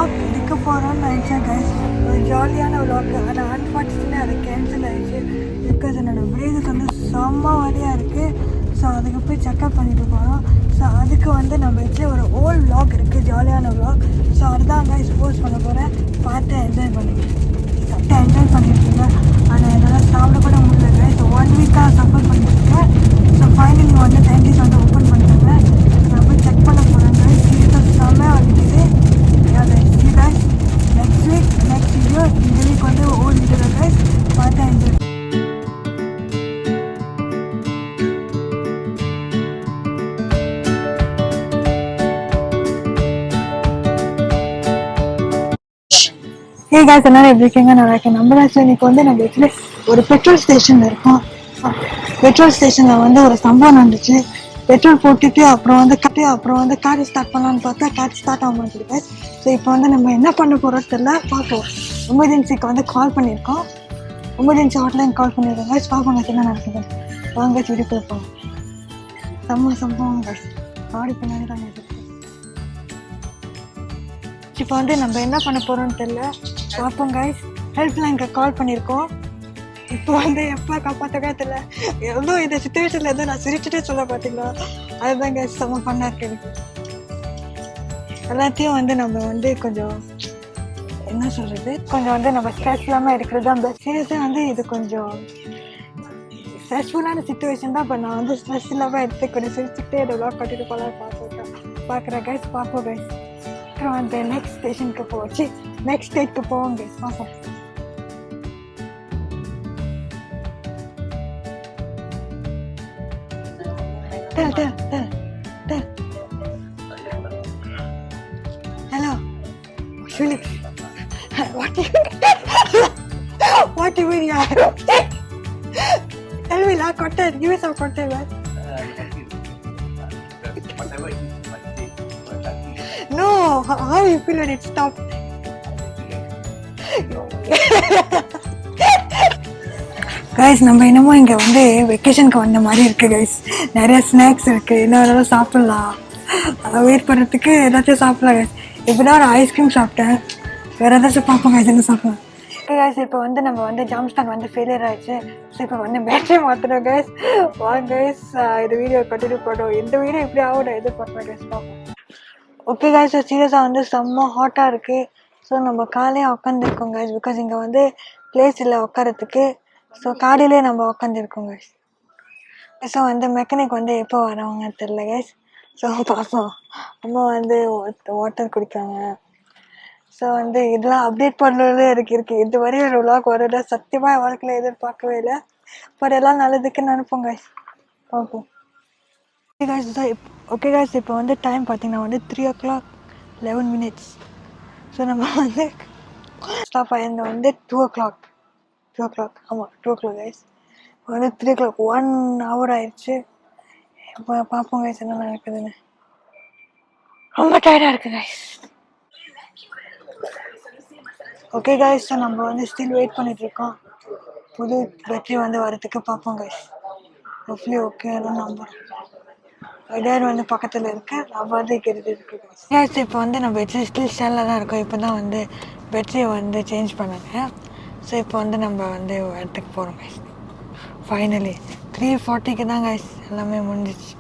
vlog எடுக்க போகிறோன்னு நினச்சேன் கைஸ். ஒரு ஜாலியான vlog. ஆனால் அன்ஃபார்ச்சுனேட்லி அது கேன்சல் ஆகிடுச்சு. பிகாஸ் என்னோடய பிரேதுக்கு வந்து செம்ம வலியாக இருக்குது. ஸோ அதுக்கு போய் செக்அப் பண்ணிட்டு போகிறோம். ஸோ அதுக்கு வந்து நம்ம வச்சு ஒரு ஓல்ட் vlog இருக்குது, ஜாலியான vlog. ஸோ அதுதான் கைஸ் போஸ்ட் பண்ண போகிறேன். பார்த்து என்ஜாய் பண்ணிட்டுருக்கேன். ஆனால் என்னால் சாப்பிட கூட முடியல கைஸ். 1 வீக்காக சஃபர் பண்ணிட்டுருக்கேன். ஸோ ஃபைனலி வந்து டைண்டிஸ் வந்து ஓப்பன் பண்ணிட்டாங்க. நான் போய் செக் பண்ண போகிறேன் கைஸ். சீரியஸாக செம்மையாக வந்துடுது. நெக்ஸ்ட் வீடியோ இந்த வீக் வந்து ஓடிட்டு கைஸ். பார்த்து என்ஜாய். guys, எல்லாரும் எப்படி இருக்கீங்க? நல்லா இருக்கேன். நம்ம இன்னைக்கு வந்து நம்ம வீட்டில் ஒரு பெட்ரோல் ஸ்டேஷனில் இருக்கோம். பெட்ரோல் ஸ்டேஷனில் வந்து ஒரு சம்பவம் நடந்துச்சு. பெட்ரோல் போட்டுட்டு அப்புறம் வந்து கார் ஸ்டார்ட் பண்ணலான்னு பார்த்தா கார் ஸ்டார்ட் ஆக மாட்டேங்குது. ஸோ இப்போ வந்து நம்ம என்ன பண்ண போகிறோம் தெரியல, பார்ப்போம். எமர்ஜென்சிக்கு வந்து கால் பண்ணியிருக்கோம். எமர்ஜென்சி ஹாட்லைன் கால் பண்ணியிருக்கோங்க. பார்ப்போங்க என்ன நடக்குது. வாங்க வீடியோக்குள்ள போவோம். சம்பவம் guys. ஆடி பின்னாடி தான் இருக்குது. இப்போ வந்து நம்ம என்ன பண்ண போகிறோம்னு தெரியல, பார்ப்போம் கைஸ். ஹெல்ப்லைனுக்கு கால் பண்ணியிருக்கோம். இப்போ வந்து எப்போ காப்பாற்றவே தெரியல. எவ்வளோ இந்த சுச்சுவேஷனில் எதுவும் நான் சிரிச்சுட்டே சொல்ல பார்த்தீங்களா, அதுதான் கைஸ் செம்ம பண்ணா இருக்கு எனக்கு. எல்லாத்தையும் வந்து நம்ம வந்து கொஞ்சம் என்ன சொல்கிறது, கொஞ்சம் வந்து நம்ம ஸ்ட்ரெஸ் இல்லாமல் இருக்கிறது தான் பெஸ்ட். சீரியஸாக வந்து இது கொஞ்சம் ஸ்ட்ரெஸ்ஃபுல்லான சுச்சுவேஷன் தான். இப்போ நான் வந்து ஸ்ட்ரெஸ் இல்லாமல் எடுத்து கொஞ்சம் சிரிச்சுக்கிட்டே எவ்வளோ கட்டிட்டு போகலாம் பார்க்குறேன் கைஸ். பார்ப்போம் கைஸ். அந்த நெக்ஸ்ட் ஸ்டேஷனுக்கு போச்சு, நெக்ஸ்ட் ஸ்டேட்க்கு போவோம் கைஸ். பார்ப்போம். Hello. Felix. What do you mean? Tell me, content. Give me some content, man. No, how you feel when it stopped? Guys, நம்ம என்னமோ இங்கே வந்து வெக்கேஷனுக்கு வந்த மாதிரி இருக்குது கைஸ். நிறைய ஸ்நாக்ஸ் இருக்குது, இன்னும் சாப்பிட்லாம். வெயிட் பண்ணுறதுக்கு ஏதாச்சும் சாப்பிட்லாம் கைஸ். இப்போ தான் ஒரு ஐஸ்கிரீம் சாப்பிட்டேன். வேறு ஏதாச்சும் பார்ப்போம் கைஸ், என்ன சாப்பிட்லாம். ஓகே கைஸ், இப்போ வந்து நம்ம வந்து ஜாம்ஸ்டான் வந்து ஃபெயிலியர் ஆகிடுச்சு. ஸோ இப்போ வந்து பேட்டரி மாற்றணும் கைஸ். வாங்க கைஸ், இது வீடியோ கண்டினியூ பண்ணுறோம். இந்த வீடியோ இப்படி ஆகும் எதிர்பார்ப்பேன் கைஸ். பார்ப்போம். ஓகே கைஸ், சீரியஸாக வந்து செம்ம ஹாட்டாக இருக்குது. ஸோ நம்ம காலையாக உட்காந்துருக்கோம் கைஸ். பிகாஸ் இங்கே வந்து பிளேஸ் இல்லை உட்காரத்துக்கு. ஸோ காலையிலே நம்ம உட்காந்துருக்கோம் கைஸ். ஸோ வந்து மெக்கானிக் வந்து எப்போ வரவங்க தெரில கைஸ். ஸோ பார்ப்போம். அம்மா வந்து வாட்டர் குடிக்காங்க. ஸோ வந்து இதெல்லாம் அப்டேட் பண்ணுறதே இருக்குது. இது வரையும் ஒரு விளாக் வரல. சத்தியமாக வாழ்க்கையில் எதிர்பார்க்கவே இல்லை. பட் எல்லாம் நல்லதுக்கு நினைப்போம் கைஸ். பார்ப்போம். ஓகே கைஸ், இப்போ வந்து டைம் பார்த்தீங்கன்னா வந்து 3:11. ஸோ நம்ம வந்து ஸ்டாப் ஆயிருந்த வந்து 2 o'clock. ஆமாம், 2 o'clock கைஸ். இப்போ வந்து 3 o'clock, 1 hour ஆயிடுச்சு. இப்போ பார்ப்போம் கைஸ் என்ன நடக்குதுன்னு. ரொம்ப டயர்டாக இருக்குது கைஸ். ஓகே கைஸ், ஸோ நம்ம வந்து ஸ்டில் வெயிட் பண்ணிகிட்ருக்கோம் புது பேட்டரி வந்து வரதுக்கு. பார்ப்போம் கைஸ். ஹோப்ஃபுல்லி ஓகே நம்புறோம். டேட் வந்து பக்கத்தில் இருக்கு, நம்ம வந்து இருக்கு கைஸ். இப்போ வந்து நம்ம பேட்டரி ஸ்டில் ஸ்டாண்டில் தான் இருக்கோம். இப்போ தான் வந்து பேட்டரியை வந்து சேஞ்ச் பண்ணாங்க. ஸோ இப்போ வந்து நம்ம வந்து இடத்துக்கு போகிறோம் கைஸ். ஃபைனலி 3:40 தான் கைஸ் எல்லாமே முடிஞ்சிச்சு.